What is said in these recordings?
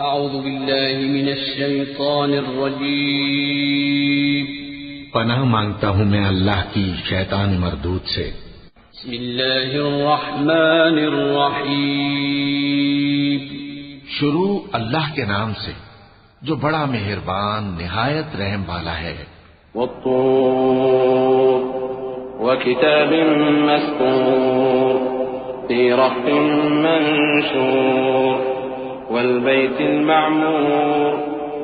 अऊज़ु बिल्लाहि मिनश शैतानिर रजीम। पनाह मांगता हूँ मैं अल्लाह की शैतान मरदूद से। बिस्मिल्लाहिर रहमानिर रहीम। शुरू अल्लाह के नाम से जो बड़ा मेहरबान निहायत रहम वाला है। वत्तूर वकिताबिन मस्तूर फी रक़्क़िन मंशूर वल्बैतिल मअमूर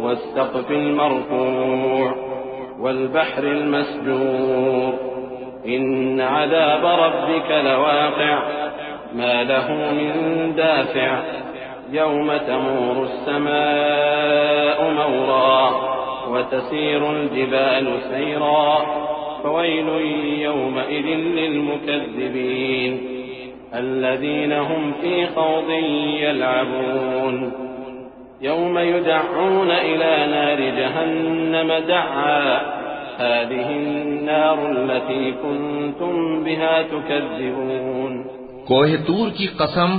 वस्सक़्फ़िल मरफ़ूअ वल्बहरिल मस्जूर इन्न अज़ाब रब्बिक लवाक़िअ मा लहू मिन दाफ़िअ यौम तमूरु अस्समाअु मौरा वतसीरु अलजिबालु सैरा फवैलुन यौमइज़िन लिलमुकज़्ज़िबीन الذين هم في خوض يلعبون يوم يدعون إلى نار جهنم دعا هذه النار التي كنتم بها تكذبون। कोहे तूर की कसम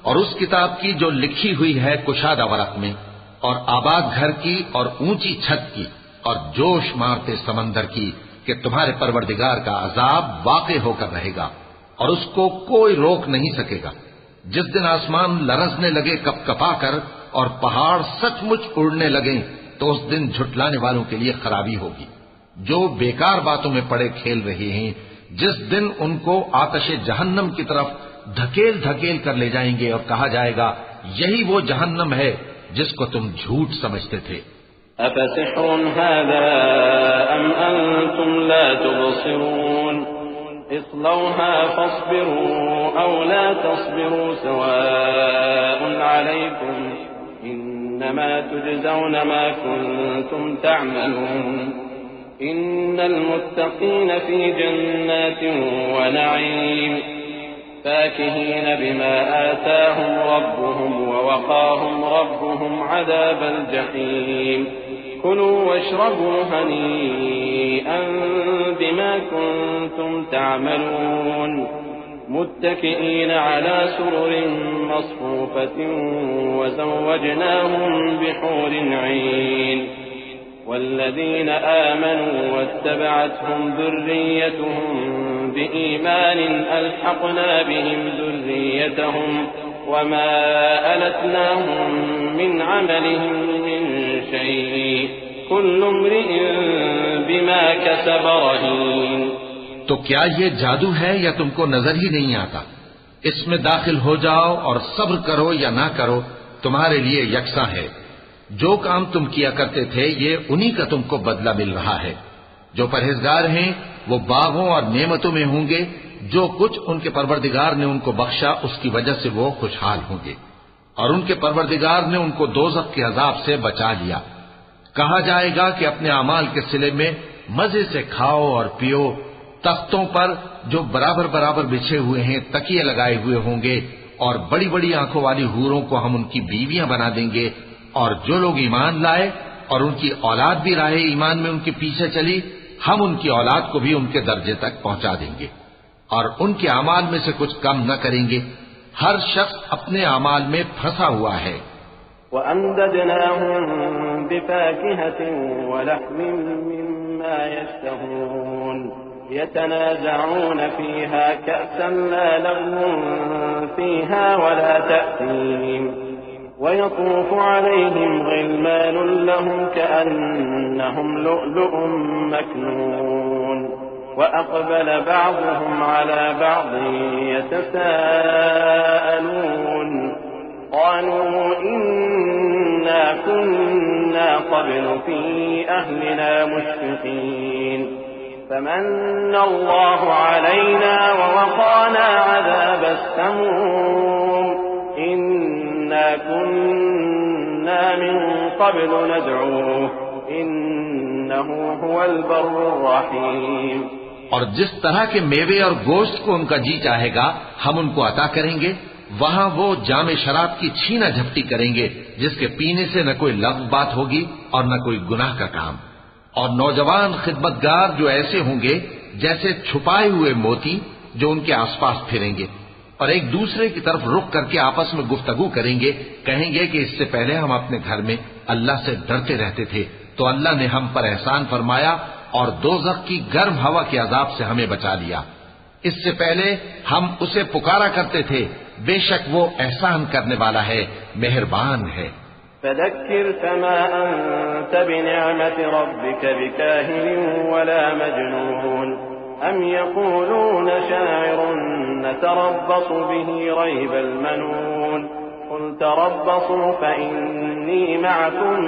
और उस किताब की जो लिखी हुई है कुशादा वरक में, और आबाद घर की और ऊंची छत की और जोश मारते समंदर की कि तुम्हारे परवरदिगार का अजाब वाक़े होकर रहेगा और उसको कोई रोक नहीं सकेगा। जिस दिन आसमान लरजने लगे कपकपाकर और पहाड़ सचमुच उड़ने लगे तो उस दिन झुटलाने वालों के लिए खराबी होगी जो बेकार बातों में पड़े खेल रहे हैं। जिस दिन उनको आतशे जहन्नम की तरफ धकेल धकेल कर ले जाएंगे और कहा जाएगा यही वो जहन्नम है जिसको तुम झूठ समझते थे। अफसिह्रुन हाज़ा अम अंतुम ला तुबसिरून इस्लौहा फस्बिरू औ ला तस्बिरू सवाउन अलैकुम इन्नमा तुजज़ौन मा कुंतुम तअमलून इन्नल मुत्तक़ीन फी जन्नातिन व नईम फाकिहीन बिमा आताहुम रब्बुहुम व वक़ाहुम रब्बुहुम अज़ाबल जहीम कुलू वश्रबू हनीअन बिमा कुंतुम तअमलून मुत्तकिईन अला सुरुरिन मस्फूफ़तिन व ज़व्वजनाहुम बिहूरिन ईन والذين آمنوا واتبعتهم ذريتهم بإيمان ألحقنا بهم ذريتهم وما ألتناهم من عملهم من شيء كل امرئ بما كسب رهين। तो क्या ये जादू है या तुमको नजर ही नहीं आता? इसमें दाखिल हो जाओ और सब्र करो या ना करो तुम्हारे लिए यकसा है। जो काम तुम किया करते थे ये उन्हीं का तुमको बदला मिल रहा है। जो परहेजगार हैं वो बागों और नेमतों में होंगे। जो कुछ उनके परवरदिगार ने उनको बख्शा उसकी वजह से वो खुशहाल होंगे और उनके परवरदिगार ने उनको दोज़ख के अजाब से बचा लिया। कहा जाएगा कि अपने अमाल के सिले में मजे से खाओ और पियो। तख्तों पर जो बराबर बराबर बिछे हुए हैं तकिए लगाए हुए होंगे और बड़ी बड़ी आंखों वाली हूरों को हम उनकी बीवियां बना देंगे। और जो लोग ईमान लाए और उनकी औलाद भी राहे ईमान में उनके पीछे चली हम उनकी औलाद को भी उनके दर्जे तक पहुंचा देंगे और उनके अमाल में से कुछ कम न करेंगे। हर शख्स अपने अमाल में फंसा हुआ है। वअमददनाहुम बिफाकिहतिन वलहमिन मिम्मा यश्तहून यतनाज़ऊन फीहा कअसन ला लग़्वुन फीहा वला तअसीम ويطوف عليهم غلمان لهم كأنهم لؤلؤ مكنون وأقبل بعضهم على بعض يتساءلون قالوا إنا كنا قبل في أهلنا مشفقين فمن الله علينا ووقانا عذاب السموم إنا كنا من قبل ندعوه إنه هو البر الرحيم। और जिस तरह के मेवे और गोश्त को उनका जी चाहेगा हम उनको अता करेंगे। वहां वो जामे शराब की छीना झपटी करेंगे जिसके पीने से न कोई लफ्ज़ बात होगी और न कोई गुनाह का काम। और नौजवान खिदमतगार जो ऐसे होंगे जैसे छुपाए हुए मोती जो उनके आसपास फिरेंगे और एक दूसरे की तरफ रुख करके आपस में गुफ्तगू करेंगे, कहेंगे कि इससे पहले हम अपने घर में अल्लाह से डरते रहते थे, तो अल्लाह ने हम पर एहसान फरमाया और दोज़ख की गर्म हवा के अजाब से हमें बचा लिया। इससे पहले हम उसे पुकारा करते थे, बेशक वो एहसान करने वाला है, मेहरबान है। फदक्किर कमा अंत बिनिअमत रब्बिक बिकाहिन वला मजनून अम यक़ूलून शाइरुन नतरब्बसु बिही रैबल मनून कुल तरब्बसू फइन्नी मअकुम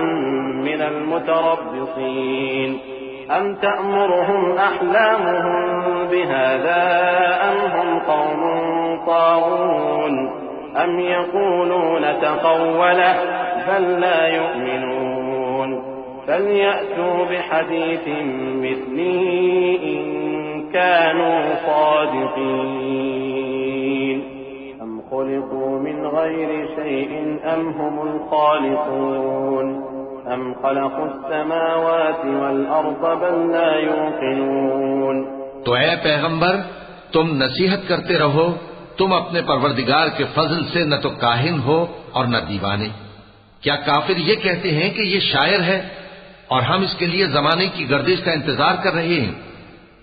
मिनल मुतरब्बिसीन अम तअमुरुहुम अहलामुहुम बिहाज़ा अम हुम क़ौमुन ताग़ून अम यक़ूलून तक़व्वलह बल ला युमिनून फलयअतू बिहदीसिन मिस्लिही इन कानू सादिक़ीन अम खुलिक़ू मिन गैरि शैइन अम हुमुल खालिक़ून अम खलक़ुस समावाति वल अर्ज़ बल ला युक़िनून। तो ऐ पैगंबर, तुम नसीहत करते रहो, तुम अपने परवरदिगार के फजल से न तो काहिन हो और न दीवाने। क्या काफिर ये कहते हैं कि ये शायर है और हम इसके लिए जमाने की गर्दिश का इंतजार कर रहे हैं?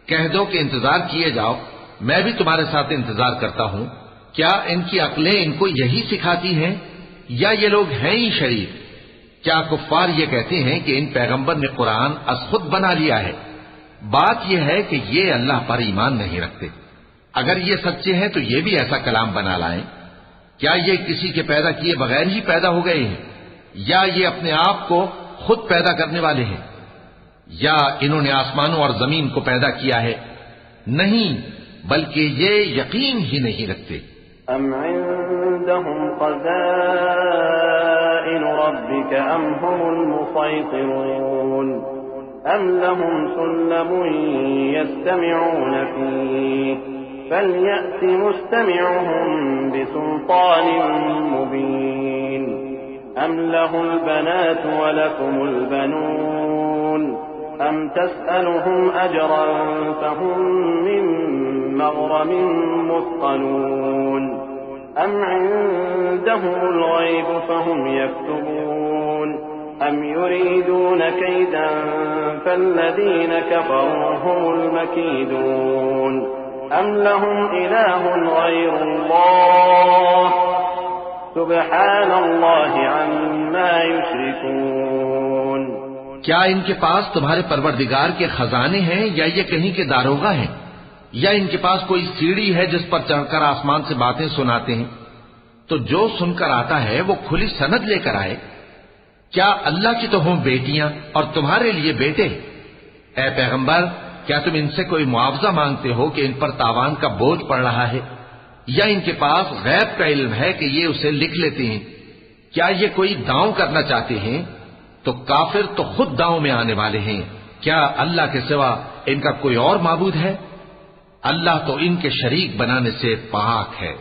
कह दो कि इंतजार किए जाओ, मैं भी तुम्हारे साथ इंतजार करता हूं। क्या इनकी अक्लें इनको यही सिखाती हैं या ये लोग हैं ही शरीफ? क्या कुफ्फार ये कहते हैं कि इन पैगंबर ने कुरान अस खुद बना लिया है? बात यह है कि ये अल्लाह पर ईमान नहीं रखते। अगर ये सच्चे हैं तो ये भी ऐसा कलाम बना लाएं। क्या ये किसी के पैदा किए बगैर ही पैदा हो गए हैं, या ये अपने आप को खुद पैदा करने वाले हैं, या इन्होंने आसमानों और जमीन को पैदा किया है? नहीं, बल्कि ये यकीन ही नहीं रखते। अम इंदहुम ख़ज़ाइनु रब्बिक अम हुमुल मुसैतिरून अम लहुम सुल्लमुन यस्तमिऊन फीह फलयअति मुस्तमिउहुम बिसुल्तानिन मुबीन अम लहुल बनातु व लकुमुल बनून अम तस्अलुहुम अजरन फहुम मिन मग़रमिन मुस्क़लून अम इंदहुमुल ग़ैब फहुम यक्तुबून अम युरीदून कैदन फल्लज़ीन कफ़रू हुमुल मकीदून अम लहुम इलाहुन ग़ैरुल्लाह सुब्हानल्लाहि अम्मा युश्रिकून। क्या इनके पास तुम्हारे परवरदिगार के खजाने हैं, या ये कहीं के दारोगा हैं, या इनके पास कोई सीढ़ी है जिस पर चढ़कर आसमान से बातें सुनाते हैं? तो जो सुनकर आता है वो खुली सनद लेकर आए। क्या अल्लाह की तो हों बेटियां और तुम्हारे लिए बेटे? ऐ पैगंबर, क्या तुम इनसे कोई मुआवजा मांगते हो कि इन पर तावान का बोझ पड़ रहा है, या इनके पास गैब का इल्म है कि ये उसे लिख लेते हैं? क्या ये कोई दांव करना चाहते हैं? तो काफिर तो खुद दांव में आने वाले हैं। क्या अल्लाह के सिवा इनका कोई और माबूद है? अल्लाह तो इनके शरीक बनाने से पाक है।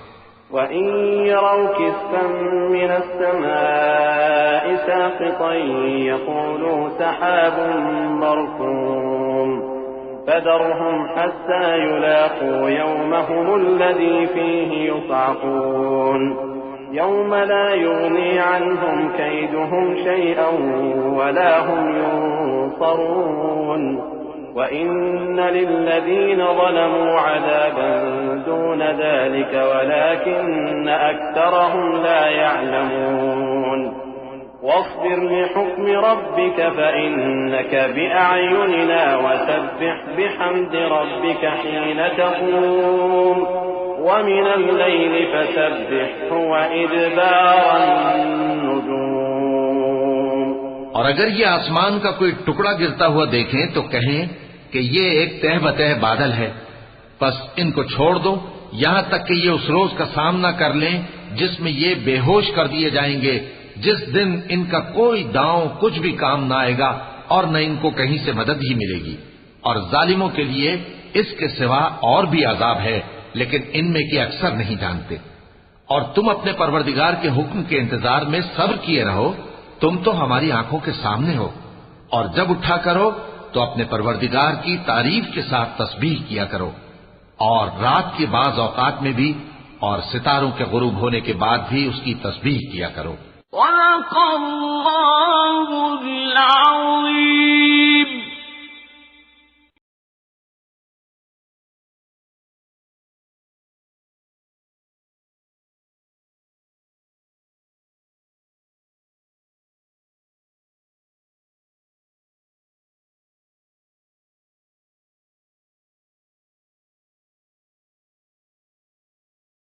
वइन यरौ किस्फन मिनस समाइ साक़ितन यक़ूलू सहाबुन मरकूम फदरहुम हत्ता युलाक़ू यौमहुमुल्लज़ी फ़ीहि युصعقून यौम ला युग़नी अन्हुम कैदुहुम शैअन वला हुम युनصरून वइन्न लिल्लज़ीन ज़लमू अज़ाबन दून ज़ालिक वलाकिन्न अक्सरहुम ला यअलमून वस्बिर लिहुक्म रब्बिक फ़इन्नक बिअअयुनिना वसब्बिह बिहम्दि रब्बिक हीन तक़ूम वमिनल लैलि फसब्बिहु वइदबारन नुजूम। और अगर ये आसमान का कोई टुकड़ा गिरता हुआ देखें तो कहें कि ये एक तह बतह बादल है, बस इनको छोड़ दो यहां तक कि ये उस रोज का सामना कर लें जिसमें ये बेहोश कर दिए जाएंगे, जिस दिन इनका कोई दांव कुछ भी काम न आएगा और न इनको कहीं से मदद ही मिलेगी। और जालिमों के लिए इसके सिवा और भी अजाब है, लेकिन इनमें के अक्सर नहीं जानते। और तुम अपने परवरदिगार के हुक्म के इंतजार में सब्र किए रहो, तुम तो हमारी आंखों के सामने हो। और जब उठा करो तो अपने परवरदिगार की तारीफ के साथ तस्बीह किया करो, और रात के बाज औकात में भी और सितारों के गुरूब होने के बाद भी उसकी तस्बीह किया करो। सदक़ल्लाहु